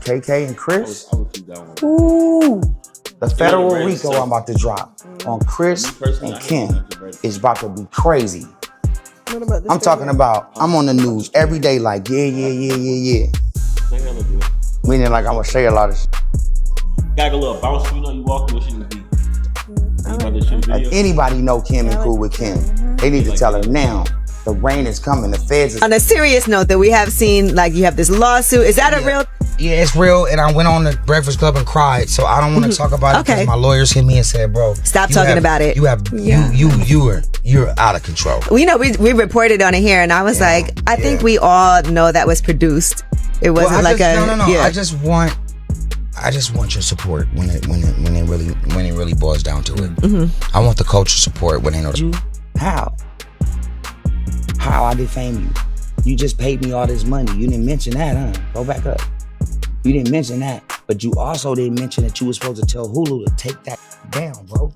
KK and Kris. I would keep that one. Ooh. The federal RICO I'm about to drop on Kris and Kim is about to be crazy. I'm talking about, I'm on the news every day like, yeah. Meaning like I'm gonna say a lot of shit. Got a little bounce, you know, you walk through, she be. If anybody know Kim and cool with Kim, they need to tell her now. The rain is coming, the feds is... On a serious note that we have seen, like you have this lawsuit, is that a real... Yeah, it's real, and I went on the Breakfast Club and cried, so I don't want to talk about it because my lawyers hit me and said, bro... Stop talking about it. You're out of control. We know, we reported on it here, and I was like, I think we all know that was produced. It wasn't No. Yeah. I just want your support when it really boils down to it. I want the culture support when they know. How I defame you? You just paid me all this money. You didn't mention that, huh? Go back up. You didn't mention that, but you also didn't mention that you were supposed to tell Hulu to take that down, bro.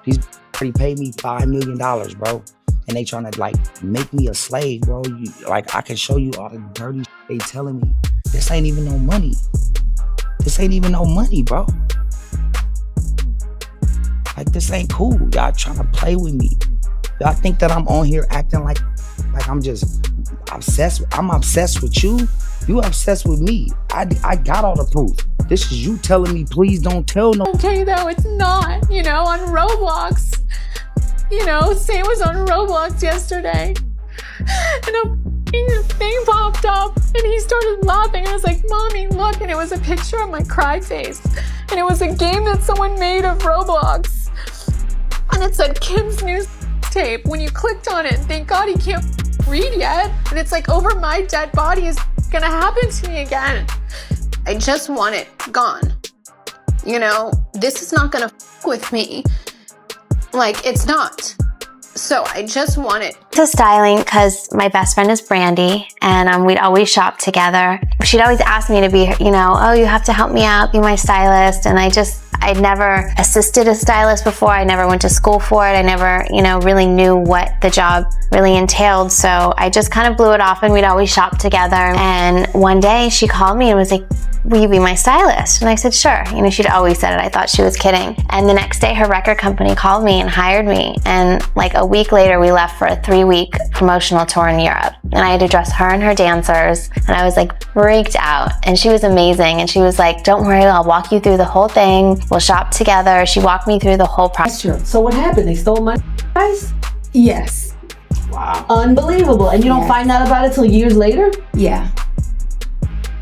He's already paid me $5 million, bro, and they trying to like make me a slave, bro. I can show you all the dirty shit they telling me. This ain't even no money. This ain't even no money, bro. Like, this ain't cool. Y'all trying to play with me. Y'all think that I'm on here acting like I'm just obsessed. I'm obsessed with you. You obsessed with me. I got all the proof. This is you telling me, please don't tell no. Okay, though, it's not, you know, on Roblox. You know, Sam was on Roblox yesterday. And a thing popped up and he started laughing. I was like, Mommy, look. And it was a picture of my cry face. And it was a game that someone made of Roblox. And it said Kim's new tape. When you clicked on it, thank God he can't read yet. And it's like, over my dead body is gonna happen to me again. I just want it gone. You know, this is not gonna with me. Like, it's not. So I just want it. To styling because my best friend is Brandy, and we'd always shop together. She'd always ask me to be, you know, oh, you have to help me out, be my stylist. And I'd never assisted a stylist before. I never went to school for it. I never, you know, really knew what the job really entailed. So I just kind of blew it off, and we'd always shop together. And one day she called me and was like, will you be my stylist? And I said, sure. You know, she'd always said it. I thought she was kidding. And the next day her record company called me and hired me. And like a week later, we left for a 3-week promotional tour in Europe. And I had to dress her and her dancers. And I was like freaked out. And she was amazing. And she was like, don't worry, I'll walk you through the whole thing. We'll shop together. She walked me through the whole process. That's true. So what happened? They stole my price? Yes. Wow. Unbelievable. And you don't find out about it till years later? Yeah.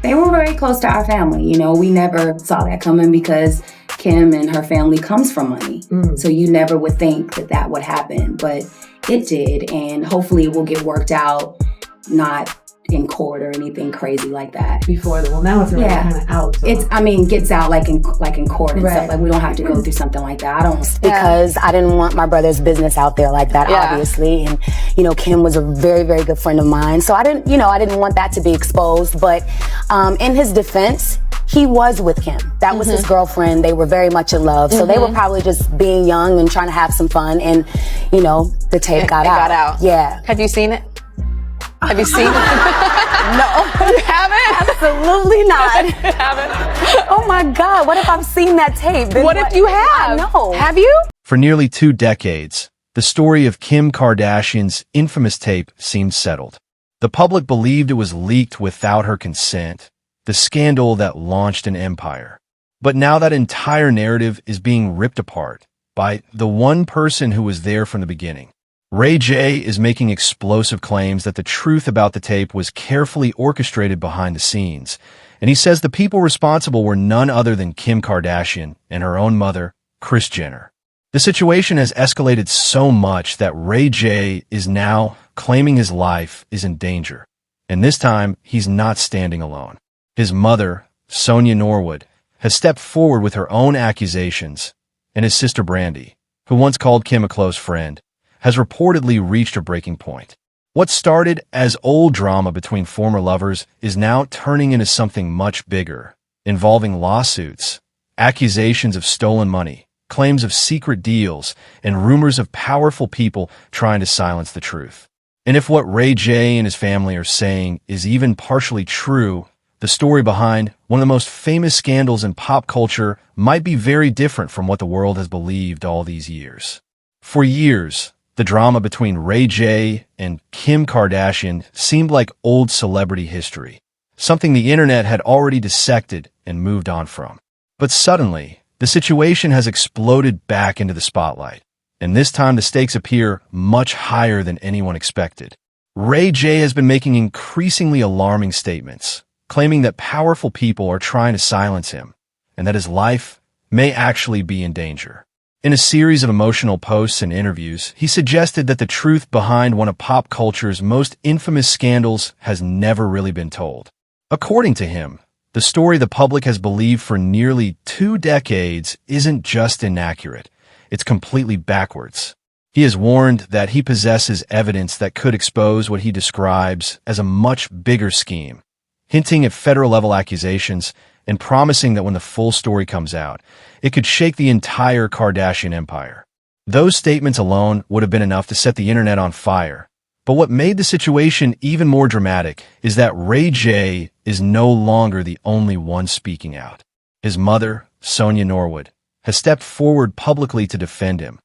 They were very close to our family. You know, we never saw that coming because Kim and her family comes from money. So you never would think that that would happen, but it did. And hopefully it will get worked out, not in court or anything crazy like that. Now it's already kind of out. So. Gets out like in court and stuff. Like we don't have to go through something like that. Because I didn't want my brother's business out there like that, obviously. And, you know, Kim was a very, very good friend of mine. So I didn't want that to be exposed. But in his defense, he was with Kim. That was his girlfriend. They were very much in love. So they were probably just being young and trying to have some fun. And, you know, the tape got out. Yeah. Have you seen it? Have you seen it? No. You haven't? Absolutely not. Haven't? Oh my God, what if I've seen that tape? Then what if you have? I know. Have you? For nearly 2 decades, the story of Kim Kardashian's infamous tape seemed settled. The public believed it was leaked without her consent, the scandal that launched an empire. But now that entire narrative is being ripped apart by the one person who was there from the beginning. Ray J is making explosive claims that the truth about the tape was carefully orchestrated behind the scenes, and he says the people responsible were none other than Kim Kardashian and her own mother, Kris Jenner. The situation has escalated so much that Ray J is now claiming his life is in danger, and this time he's not standing alone. His mother, Sonja Norwood, has stepped forward with her own accusations, and his sister Brandy, who once called Kim a close friend, has reportedly reached a breaking point. What started as old drama between former lovers is now turning into something much bigger, involving lawsuits, accusations of stolen money, claims of secret deals, and rumors of powerful people trying to silence the truth. And if what Ray J and his family are saying is even partially true, the story behind one of the most famous scandals in pop culture might be very different from what the world has believed all these years. For years, the drama between Ray J and Kim Kardashian seemed like old celebrity history, something the internet had already dissected and moved on from. But suddenly, the situation has exploded back into the spotlight, and this time the stakes appear much higher than anyone expected. Ray J has been making increasingly alarming statements, claiming that powerful people are trying to silence him, and that his life may actually be in danger. In a series of emotional posts and interviews, he suggested that the truth behind one of pop culture's most infamous scandals has never really been told. According to him, the story the public has believed for nearly 2 decades isn't just inaccurate, it's completely backwards. He has warned that he possesses evidence that could expose what he describes as a much bigger scheme, hinting at federal-level accusations and promising that when the full story comes out, it could shake the entire Kardashian empire. Those statements alone would have been enough to set the internet on fire. But what made the situation even more dramatic is that Ray J is no longer the only one speaking out. His mother, Sonja Norwood, has stepped forward publicly to defend him,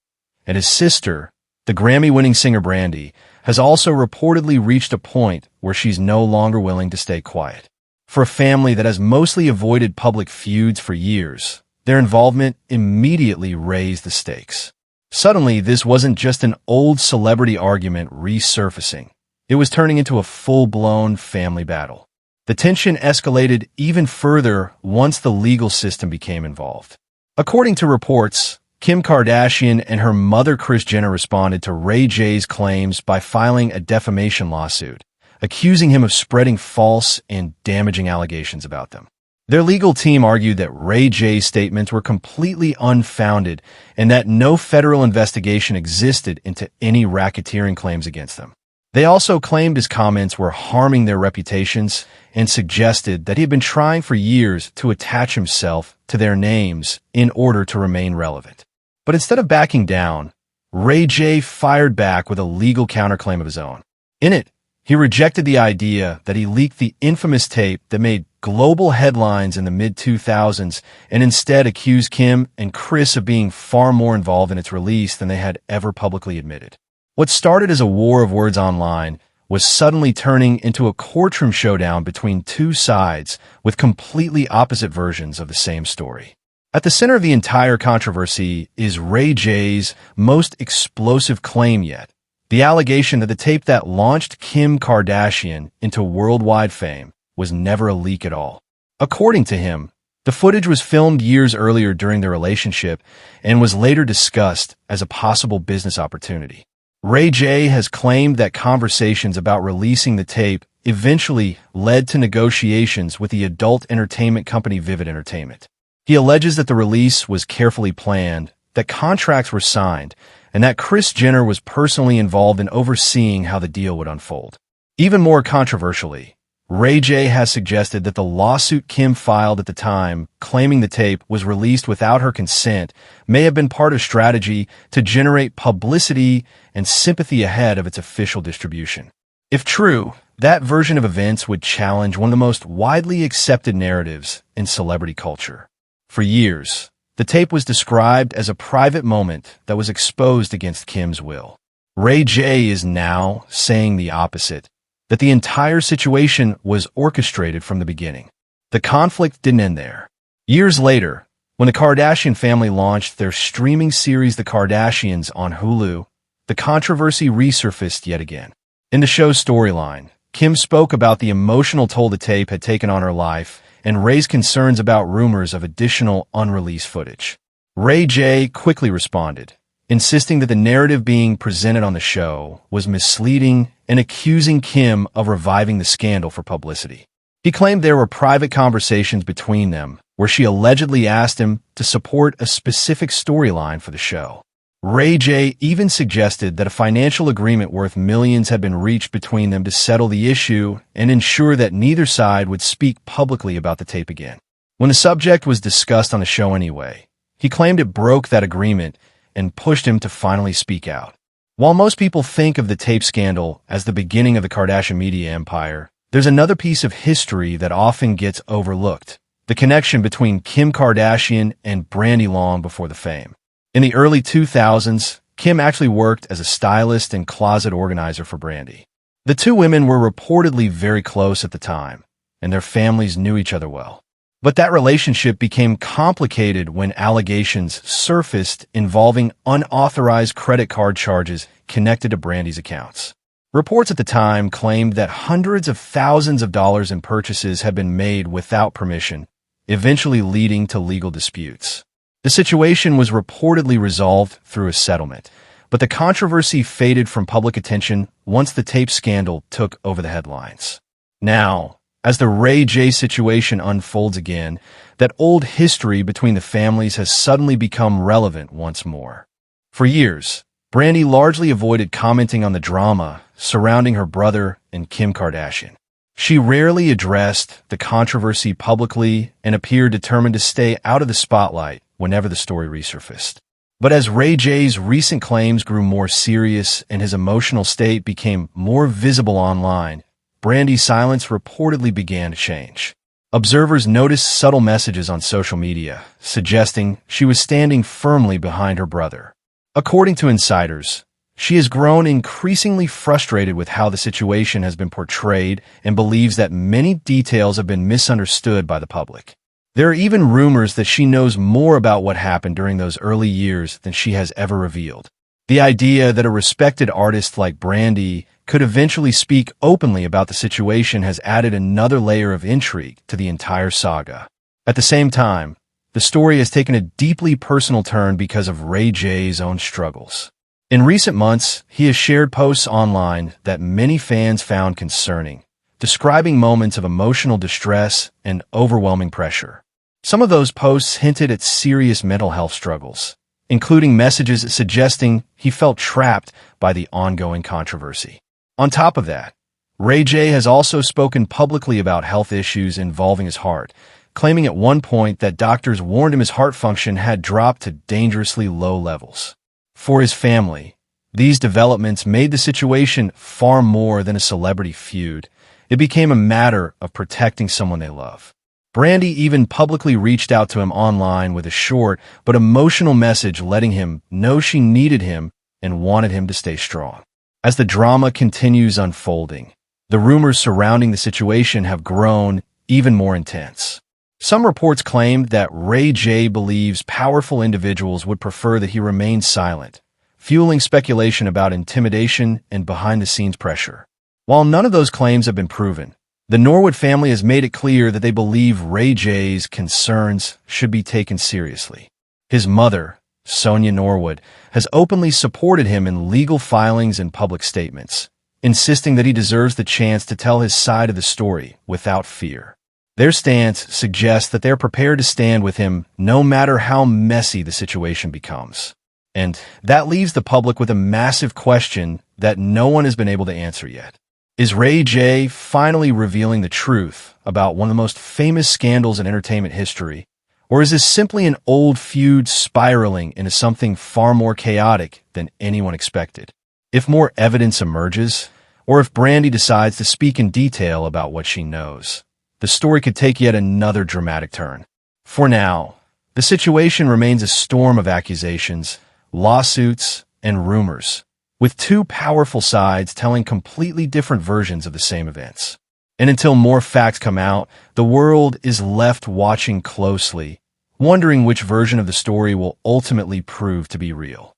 and his sister, the Grammy-winning singer Brandy, has also reportedly reached a point where she's no longer willing to stay quiet. For a family that has mostly avoided public feuds for years, their involvement immediately raised the stakes. Suddenly, this wasn't just an old celebrity argument resurfacing. It was turning into a full-blown family battle. The tension escalated even further once the legal system became involved. According to reports, Kim Kardashian and her mother Kris Jenner responded to Ray J's claims by filing a defamation lawsuit, accusing him of spreading false and damaging allegations about them. Their legal team argued that Ray J's statements were completely unfounded and that no federal investigation existed into any racketeering claims against them. They also claimed his comments were harming their reputations and suggested that he had been trying for years to attach himself to their names in order to remain relevant. But instead of backing down, Ray J fired back with a legal counterclaim of his own. In it, he rejected the idea that he leaked the infamous tape that made global headlines in the mid-2000s and instead accused Kim and Kris of being far more involved in its release than they had ever publicly admitted. What started as a war of words online was suddenly turning into a courtroom showdown between two sides with completely opposite versions of the same story. At the center of the entire controversy is Ray J's most explosive claim yet, the allegation that the tape that launched Kim Kardashian into worldwide fame was never a leak at all. According to him, the footage was filmed years earlier during their relationship and was later discussed as a possible business opportunity. Ray J has claimed that conversations about releasing the tape eventually led to negotiations with the adult entertainment company Vivid Entertainment. He alleges that the release was carefully planned, that contracts were signed, and that Kris Jenner was personally involved in overseeing how the deal would unfold. Even more controversially, Ray J has suggested that the lawsuit Kim filed at the time, claiming the tape was released without her consent, may have been part of strategy to generate publicity and sympathy ahead of its official distribution. If true, that version of events would challenge one of the most widely accepted narratives in celebrity culture. For years, the tape was described as a private moment that was exposed against Kim's will. Ray J is now saying the opposite, that the entire situation was orchestrated from the beginning. The conflict didn't end there. Years later, when the Kardashian family launched their streaming series The Kardashians on Hulu, the controversy resurfaced yet again. In the show's storyline, Kim spoke about the emotional toll the tape had taken on her life and raised concerns about rumors of additional unreleased footage. Ray J quickly responded, insisting that the narrative being presented on the show was misleading and accusing Kim of reviving the scandal for publicity. He claimed there were private conversations between them where she allegedly asked him to support a specific storyline for the show. Ray J even suggested that a financial agreement worth millions had been reached between them to settle the issue and ensure that neither side would speak publicly about the tape again. When the subject was discussed on the show anyway, he claimed it broke that agreement and pushed him to finally speak out. While most people think of the tape scandal as the beginning of the Kardashian media empire, there's another piece of history that often gets overlooked: the connection between Kim Kardashian and Brandy long before the fame. In the early 2000s, Kim actually worked as a stylist and closet organizer for Brandy. The two women were reportedly very close at the time, and their families knew each other well. But that relationship became complicated when allegations surfaced involving unauthorized credit card charges connected to Brandy's accounts. Reports at the time claimed that hundreds of thousands of dollars in purchases had been made without permission, eventually leading to legal disputes. The situation was reportedly resolved through a settlement, but the controversy faded from public attention once the tape scandal took over the headlines. Now, as the Ray J situation unfolds again, that old history between the families has suddenly become relevant once more. For years, Brandy largely avoided commenting on the drama surrounding her brother and Kim Kardashian. She rarely addressed the controversy publicly and appeared determined to stay out of the spotlight whenever the story resurfaced. But as Ray J's recent claims grew more serious and his emotional state became more visible online, Brandy's silence reportedly began to change. Observers noticed subtle messages on social media, suggesting she was standing firmly behind her brother. According to insiders, she has grown increasingly frustrated with how the situation has been portrayed and believes that many details have been misunderstood by the public. There are even rumors that she knows more about what happened during those early years than she has ever revealed. The idea that a respected artist like Brandy could eventually speak openly about the situation has added another layer of intrigue to the entire saga. At the same time, the story has taken a deeply personal turn because of Ray J's own struggles. In recent months, he has shared posts online that many fans found concerning, describing moments of emotional distress and overwhelming pressure. Some of those posts hinted at serious mental health struggles, including messages suggesting he felt trapped by the ongoing controversy. On top of that, Ray J has also spoken publicly about health issues involving his heart, claiming at one point that doctors warned him his heart function had dropped to dangerously low levels. For his family, these developments made the situation far more than a celebrity feud. It became a matter of protecting someone they love. Brandy even publicly reached out to him online with a short but emotional message letting him know she needed him and wanted him to stay strong. As the drama continues unfolding, the rumors surrounding the situation have grown even more intense. Some reports claim that Ray J believes powerful individuals would prefer that he remain silent, fueling speculation about intimidation and behind-the-scenes pressure. While none of those claims have been proven, the Norwood family has made it clear that they believe Ray J's concerns should be taken seriously. His mother, Sonja Norwood, has openly supported him in legal filings and public statements, insisting that he deserves the chance to tell his side of the story without fear. Their stance suggests that they're prepared to stand with him no matter how messy the situation becomes. And that leaves the public with a massive question that no one has been able to answer yet. Is Ray J finally revealing the truth about one of the most famous scandals in entertainment history? Or is this simply an old feud spiraling into something far more chaotic than anyone expected? If more evidence emerges, or if Brandy decides to speak in detail about what she knows, the story could take yet another dramatic turn. For now, the situation remains a storm of accusations, lawsuits, and rumors, with two powerful sides telling completely different versions of the same events. And until more facts come out, the world is left watching closely, wondering which version of the story will ultimately prove to be real.